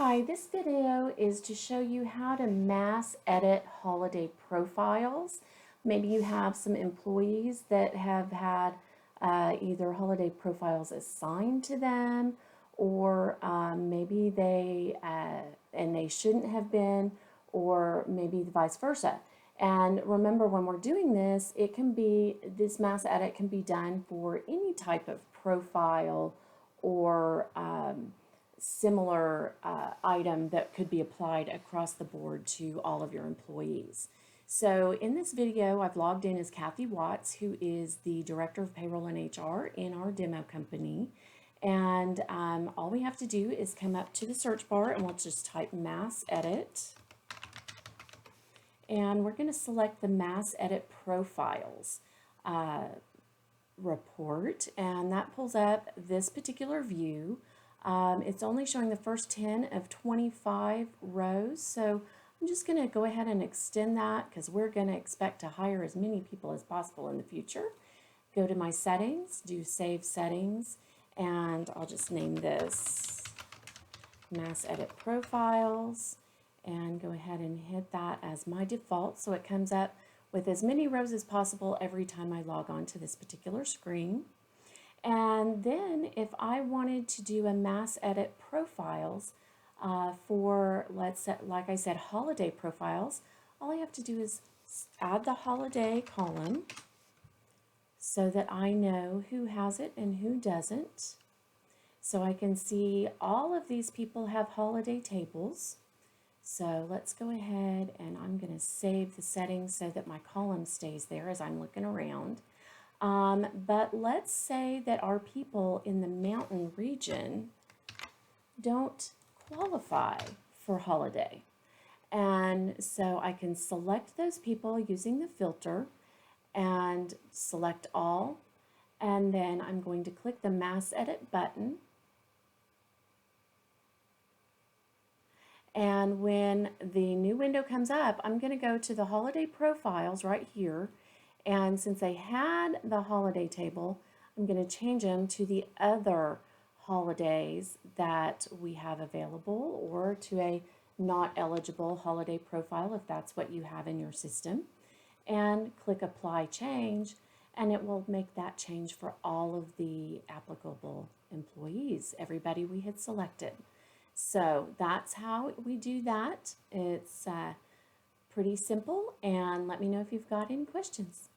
Hi, this video is to show you how to mass edit holiday profiles. Maybe you have some employees that have had either holiday profiles assigned to them, or maybe they shouldn't have been, or maybe vice versa. And remember, when we're doing this, this mass edit can be done for any type of profile or similar item that could be applied across the board to all of your employees. So in this video, I've logged in as Kathy Watts, who is the Director of Payroll and HR in our demo company. And all we have to do is come up to the search bar and we'll just type mass edit. And we're going to select the mass edit profiles report, and that pulls up this particular view. It's only showing the first 10 of 25 rows, so I'm just going to go ahead and extend that because we're going to expect to hire as many people as possible in the future. Go to my settings, do save settings, and I'll just name this mass edit profiles and go ahead and hit that as my default so it comes up with as many rows as possible every time I log on to this particular screen. And then if I wanted to do a mass edit profiles for, let's say, like I said, holiday profiles, all I have to do is add the holiday column so that I know who has it and who doesn't. So I can see all of these people have holiday tables. So let's go ahead and I'm going to save the settings so that my column stays there as I'm looking around. But let's say that our people in the mountain region don't qualify for holiday. And so I can select those people using the filter and select all. And then I'm going to click the Mass Edit button. And when the new window comes up, I'm going to go to the holiday profiles right here. And since I had the holiday table, I'm going to change them to the other holidays that we have available, or to a not eligible holiday profile if that's what you have in your system. And click Apply Change, and it will make that change for all of the applicable employees, everybody we had selected. So that's how we do that. It's pretty simple, and let me know if you've got any questions.